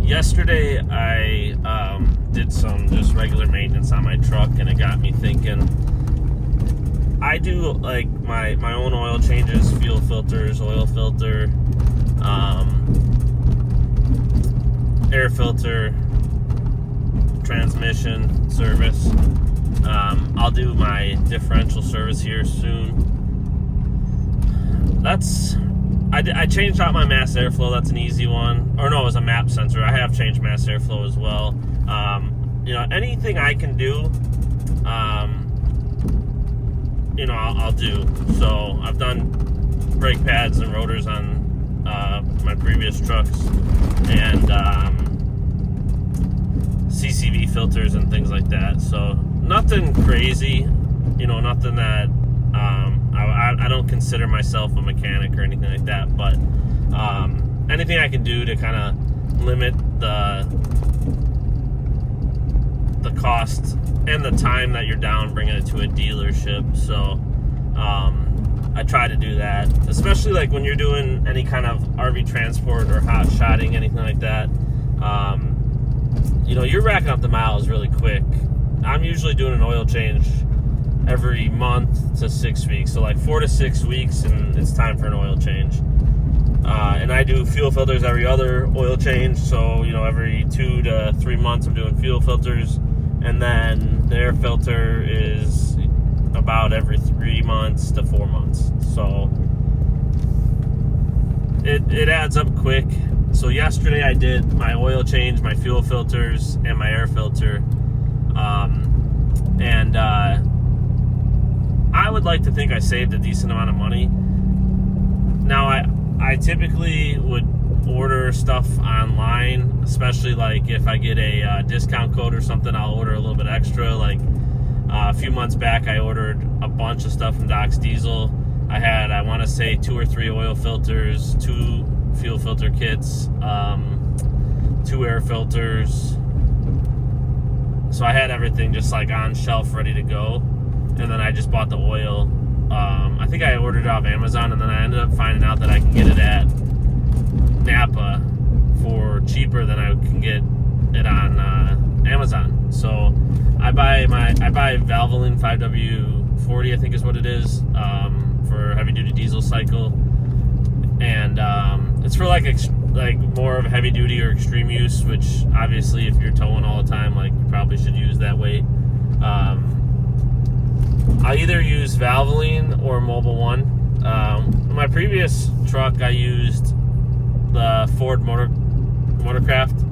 Yesterday I did some just regular maintenance on my truck, and it got me thinking. I do like my own oil changes, fuel filters, oil filter, air filter, transmission service. I'll do my differential service here soon. I changed out my mass airflow. That's an easy one. Or no, it was a MAP sensor. I have changed mass airflow as well. Anything I can do, I'll do. So I've done brake pads and rotors on my previous trucks, and CCV filters and things like that. So nothing crazy, nothing that I don't consider myself a mechanic or anything like that, but anything I can do to kind of limit the cost and the time that you're down bringing it to a dealership. So I try to do that, especially like when you're doing any kind of RV transport or hot shotting, anything like that. You're racking up the miles really quick. I'm usually doing an oil change every month to 6 weeks, so like 4 to 6 weeks, and it's time for an oil change. And I do fuel filters every other oil change, so every 2 to 3 months I'm doing fuel filters, and then the air filter is about every 3 months to 4 months. So it adds up quick. So yesterday I did my oil change, my fuel filters, and my air filter. I would like to think I saved a decent amount of money. Now, I typically would order stuff online, especially like if I get a discount code or something, I'll order a little bit extra. Like a few months back, I ordered a bunch of stuff from Doc's Diesel. I had, I want to say, 2 or 3 oil filters, 2 fuel filter kits, 2 air filters. So I had everything just like on shelf ready to go. And then I just bought the oil. I think I ordered it off Amazon, and then I ended up finding out that I can get it at Napa for cheaper than I can get it on Amazon. So I buy Valvoline 5W40, I think is what it is, for heavy duty diesel cycle, and it's for like more of heavy duty or extreme use, which obviously if you're towing all the time, like you probably should use that weight. I either use Valvoline or Mobil 1. In my previous truck, I used the Ford Motorcraft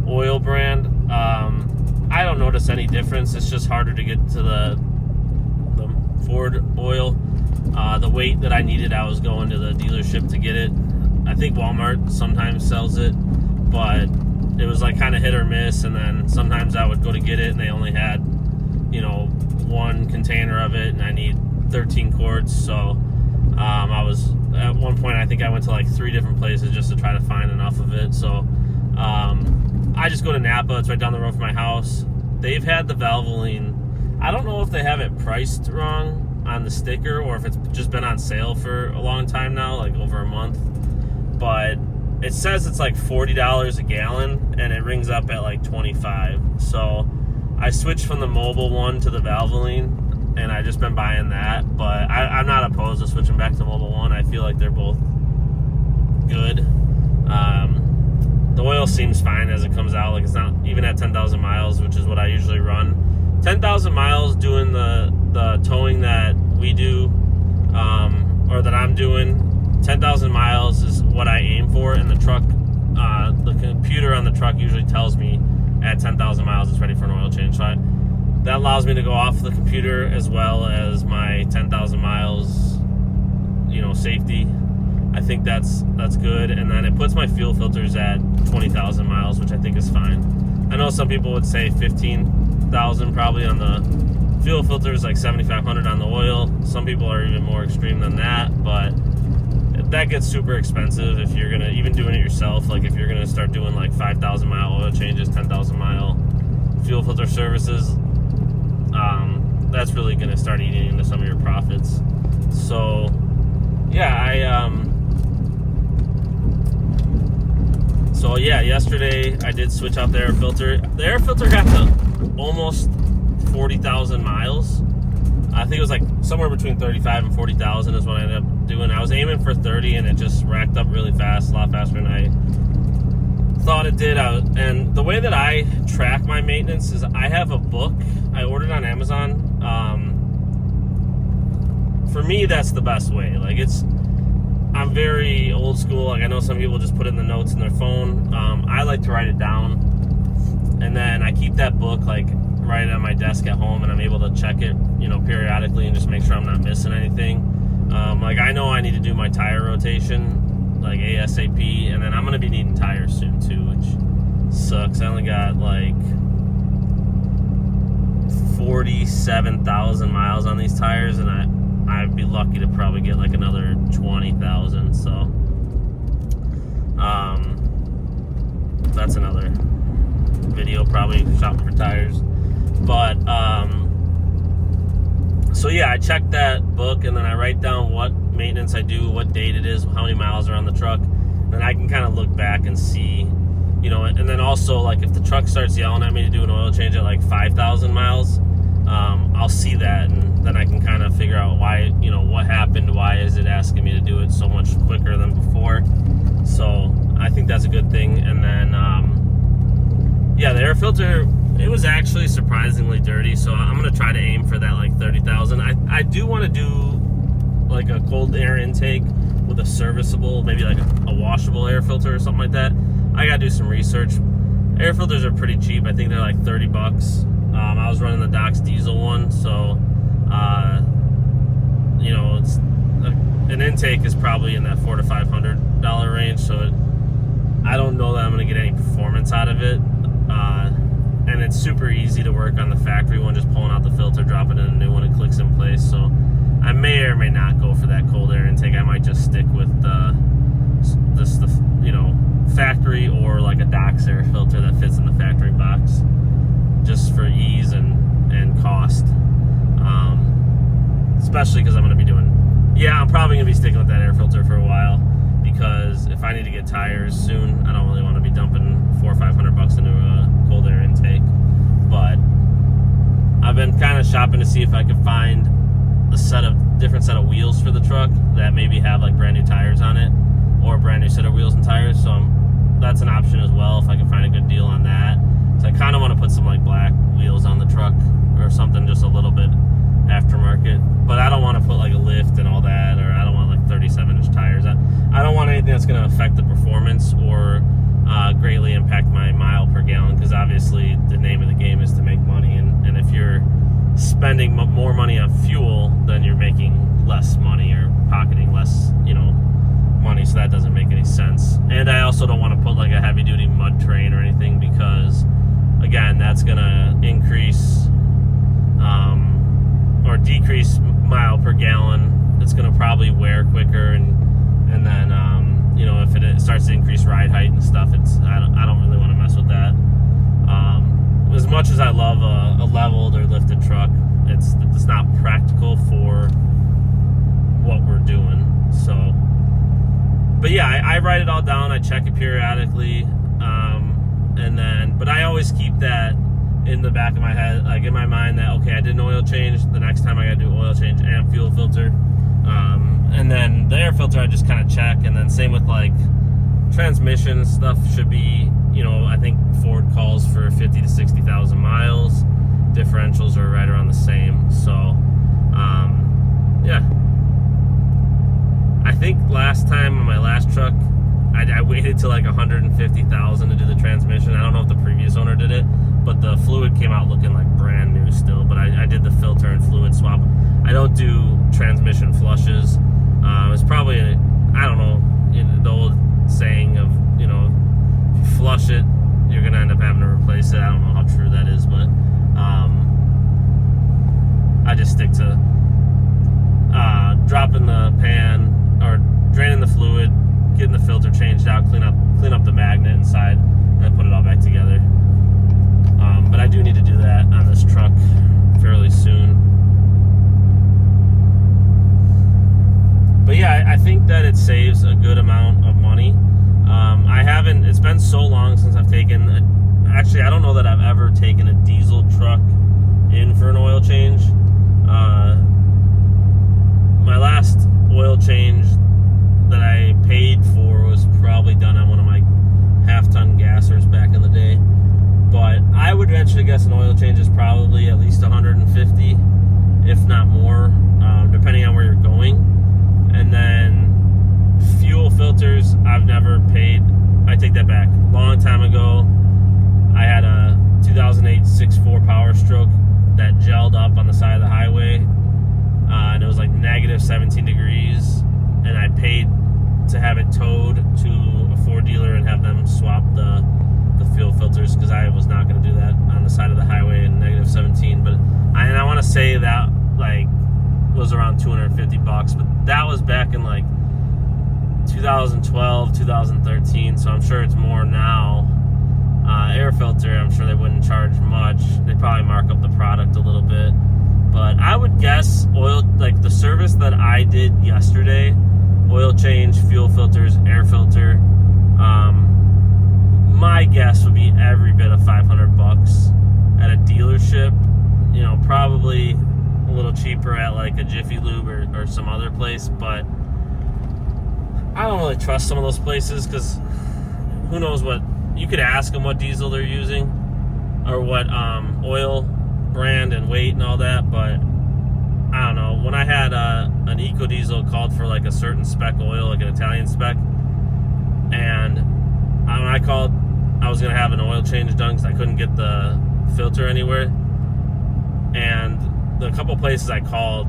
oil brand. I don't notice any difference. It's just harder to get to the Ford oil. The weight that I needed, I was going to the dealership to get it. I think Walmart sometimes sells it, but it was like kind of hit or miss. And then sometimes I would go to get it, and they only had, 1 container of it, and I need 13 quarts. So I was at one point, I think I went to like 3 different places just to try to find enough of it. So I just go to Napa. It's right down the road from my house. They've had the Valvoline. I don't know if they have it priced wrong on the sticker or if it's just been on sale for a long time now, like over a month. But it says it's like $40 a gallon, and it rings up at like $25. So I switched from the Mobil 1 to the Valvoline, and I just been buying that. But I'm not opposed to switching back to Mobil 1. I feel like they're both good. The oil seems fine as it comes out. Like, it's not even at 10,000 miles, which is what I usually run. 10,000 miles doing the towing that we do, or that I'm doing. 10,000 miles is what I aim for, and the truck, the computer on the truck usually tells me at 10,000 miles it's ready for an oil change. So that allows me to go off the computer as well as my 10,000 miles, safety. I think that's good. And then it puts my fuel filters at 20,000 miles, which I think is fine. I know some people would say 15,000 probably on the fuel filters, like 7,500 on the oil. Some people are even more extreme than that, but that gets super expensive if you're gonna even doing it yourself. Like if you're gonna start doing like 5,000 mile oil changes, 10,000 mile fuel filter services, that's really gonna start eating into some of your profits. So yeah, Oh yeah, yesterday I did switch out the air filter. The air filter got to almost 40,000 miles. I think it was like somewhere between 35 and 40,000 is what I ended up doing. I was aiming for 30 and it just racked up really fast, a lot faster than I thought it did. And the way that I track my maintenance is I have a book I ordered on Amazon. For me, that's the best way. Like I'm very old school. Like I know some people just put in the notes in their phone. I like to write it down, and then I keep that book like right on my desk at home, and I'm able to check it, periodically and just make sure I'm not missing anything. Like I know I need to do my tire rotation like ASAP, and then I'm gonna be needing tires soon too, which sucks. I only got like 47,000 miles on these tires, and I'd be lucky to probably get like another 20,000. So that's another video, probably shopping for tires. But so yeah, I check that book and then I write down what maintenance I do, what date it is, how many miles are on the truck. Then I can kind of look back and see, and then also like if the truck starts yelling at me to do an oil change at like 5,000 miles, I'll see that, and then I can kind of figure out why, what happened, why is it asking me to do it so much quicker than before. So I think that's a good thing. And then yeah, the air filter, it was actually surprisingly dirty, so I'm gonna try to aim for that like 30,000. I do want to do like a cold air intake with a serviceable, maybe like a washable air filter or something like that. I gotta do some research. Air filters are pretty cheap. I think they're like 30 bucks. I was running the Doc's diesel one, so it's an intake is probably in that $400 to $500 range. So I don't know that I'm gonna get any performance out of it. And it's super easy to work on the factory one, just pulling out the filter, dropping in a new one, it clicks in place. So I may or may not go for that cold air intake. I might just stick with the factory, or like a Doc's air filter that fits in the factory box, just for ease and cost. Especially because I'm going to be I'm probably going to be sticking with that air filter for a while, because if I need to get tires soon, I don't really want to be dumping $400 or $500 into a cold air intake. But I've been kind of shopping to see if I could find a different set of wheels for the truck that maybe have like brand new tires on it, or a brand new set of wheels and tires. So that's an option as well, if I can find a good deal on that. So I kind of want to put some like black wheels on the truck or something, just a little bit aftermarket. But I don't want to put like a lift and all that, or I don't want like 37-inch tires. I don't want anything that's going to affect the performance or greatly impact my mile per gallon, because obviously the name of the game is to make money. And if you're spending more money on fuel, then you're making less money or pocketing less, money. So that doesn't make any sense. And I also don't want to put like a heavy duty mud train or anything, because again, that's gonna increase or decrease mile per gallon. It's gonna probably wear quicker, and then if it starts to increase ride height and stuff, I don't really want to mess with that. As much as I love a leveled or lifted truck, it's not practical for what we're doing. So, but yeah, I write it all down. I check it periodically, but I always keep that in the back of my head, like in my mind, that okay, I did an oil change. The next time I got to do oil change and fuel filter, and then the air filter I just kind of check. And then same with like transmission stuff should be, I think Ford calls for 50 to 60,000 miles. Differentials are right around the same. So, yeah. I think last time on my last truck, I waited till like 150,000 to do the transmission. I don't know if the previous owner did it, but the fluid came out looking like brand new still. But I did the filter and fluid swap. I don't do transmission flushes. It's probably, I don't know, the old saying of, if you flush it, you're going to end up having to replace it. I don't know how true that is, but I just stick to dropping the pan, or draining the fluid, getting the filter changed out, clean up the magnet inside, and then put it all back together. But I do need to do that on this truck fairly soon. But yeah, I think that it saves a good amount of money. It's been so long since I've taken, actually I don't know that I've ever taken a diesel truck in for an oil change. My last oil change that I paid for was probably done on one of my half-ton gassers back in the day. But I would venture to guess an oil change is probably at least 150, if not more, depending on where you're going. And then fuel filters, I've never paid. I take that back. Long time ago, I had a 2008 6.4 Power Stroke that gelled up on the side of the highway, and it was like negative 17 degrees, and I paid to have it towed to a Ford dealer and have them swap the fuel filters, because I was not going to do that on the side of the highway in negative 17. But I want to say that like was around $250, but that was back in like 2012, 2013, so I'm sure it's more now. Air filter, I'm sure they wouldn't charge much. They'd probably mark up the product a little bit. But I would guess oil, like the service that I did yesterday, oil change, fuel filters, air filter, my guess would be every bit of $500 at a dealership. You know, probably a little cheaper at like a Jiffy Lube or some other place, but I don't really trust some of those places, because who knows what. You could ask them what diesel they're using or what oil brand and weight and all that, but I don't know. When I had an Eco Diesel, called for like a certain spec oil, like an Italian spec, and when I called, I was gonna have an oil change done because I couldn't get the filter anywhere, and the couple places I called,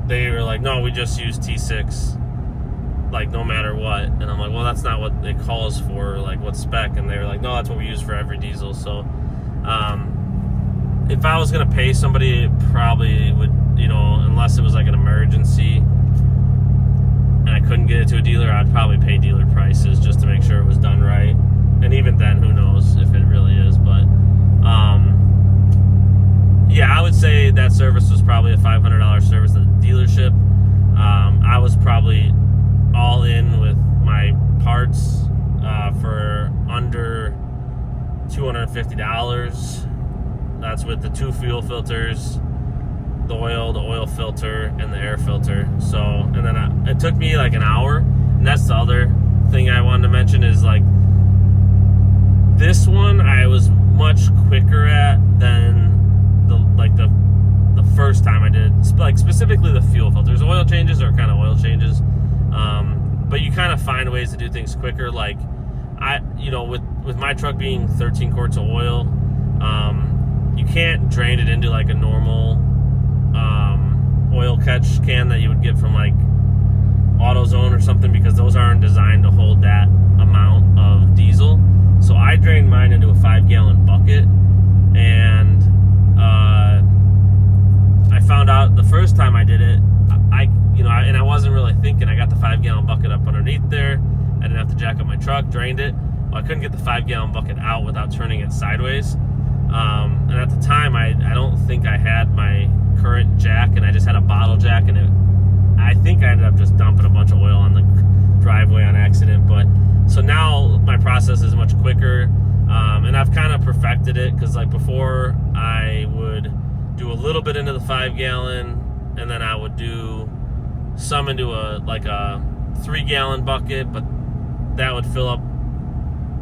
they were like, no, we just use T6, like no matter what. And I'm like, well, that's not what it calls for, like what spec. And they were like, no, that's what we use for every diesel. So if I was gonna pay somebody, it probably would, you know, unless it was like an emergency and I couldn't get it to a dealer, I'd probably pay dealer prices just to make sure it was done right. And even then, who knows if it really is. But yeah, I would say that service was probably a $500 service at the dealership. I was probably all in with my parts for under $250. That's with the 2 fuel filters, the oil filter, and the air filter. So, and then it took me like an hour. And that's the other thing I wanted to mention is like this one I was much quicker at than the first time I did, like specifically the fuel filters. Oil changes are kind of oil changes. But you kind of find ways to do things quicker. Like with my truck being 13 quarts of oil, you can't drain it into like a normal oil catch can that you would get from like AutoZone or something, because those aren't designed to hold that amount of diesel. So I drained mine into a 5-gallon bucket, and I found out the first time I did it, and I wasn't really thinking. I got the 5-gallon bucket up underneath there. I didn't have to jack up my truck, drained it. Well, I couldn't get the 5-gallon bucket out without turning it sideways. And at the time, I don't think I had my current jack, and I just had a bottle jack, and I think I ended up just dumping a bunch of oil on the driveway on accident. But so now my process is much quicker, and I've kind of perfected it, because like before I would do a little bit into the 5-gallon, and then I would do some into a 3-gallon bucket, but that would fill up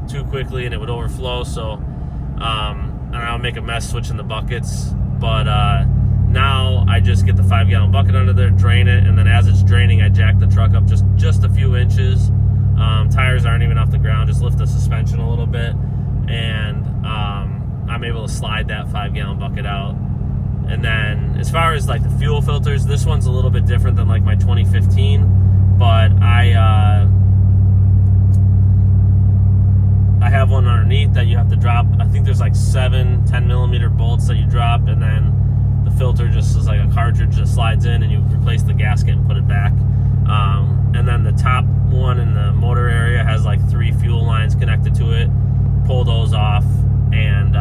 too quickly and it would overflow. So and I would make a mess switching the buckets. But now I just get the 5-gallon bucket under there, drain it, and then as it's draining, I jack the truck up just a few inches. Tires aren't even off the ground, just lift the suspension a little bit, and I'm able to slide that 5-gallon bucket out. And then as far as like the fuel filters, this one's a little bit different than like my 2015, but I have one underneath that you have to drop. I think there's like 7 10-millimeter bolts that you drop, and then the filter just is like a cartridge that slides in, and you replace the gasket and put it back. And then the top one in the motor area has like 3 fuel lines connected to it. Pull those off and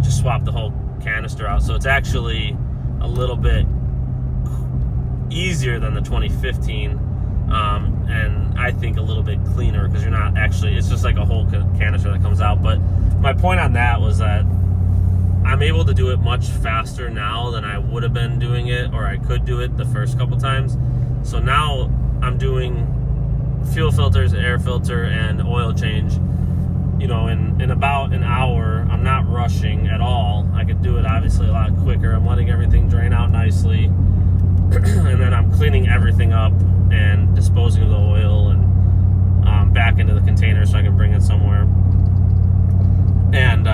just swap the whole canister out. So it's actually a little bit easier than the 2015. and I think a little bit cleaner because you're not actually, it's just like a whole canister that comes out. But my point on that was that I'm able to do it much faster now than I would have been doing it, or I could do it the first couple times. So now I'm doing fuel filters, air filter, and oil change, you know, in about an hour. I'm not rushing at all. I could do it obviously a lot quicker. I'm letting everything drain out nicely, and then I'm cleaning everything up and disposing of the oil and back into the container so I can bring it somewhere. And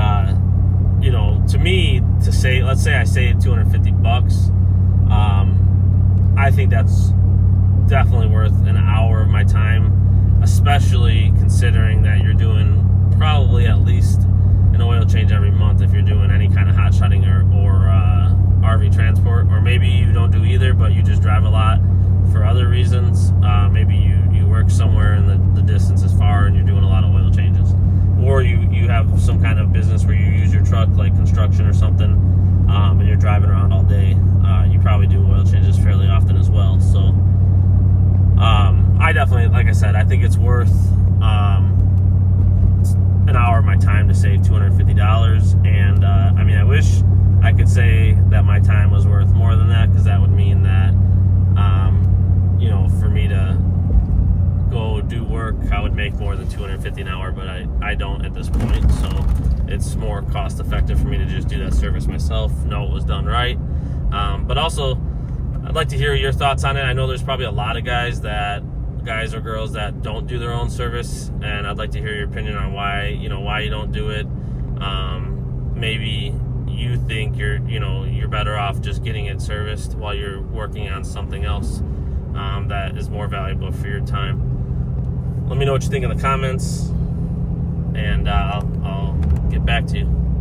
you know, to me, to say, let's say I saved $250, I think that's definitely worth an hour of my time, especially considering that you're doing probably at least an oil change every month if you're doing any kind of hot shotting or RV transport, or maybe you don't do either, but you just drive a lot for other reasons. Maybe you work somewhere and the distance is far and you're doing a lot of oil changes, or you have some kind of business where you use your truck, like construction or something, and you're driving around all day. You probably do oil changes fairly often as well. So I definitely, like I said, I think it's worth an hour of my time to save $250. And I mean, I wish I could say that my time was worth more than that, because that would mean that you know, for me to go do work, I would make more than $250 an hour, but I don't at this point. So it's more cost effective for me to just do that service myself, know it was done right. But also, I'd like to hear your thoughts on it. I know there's probably a lot of guys or girls that don't do their own service, and I'd like to hear your opinion on why you don't do it. Maybe you think you're better off just getting it serviced while you're working on something else that is more valuable for your time. Let me know what you think in the comments.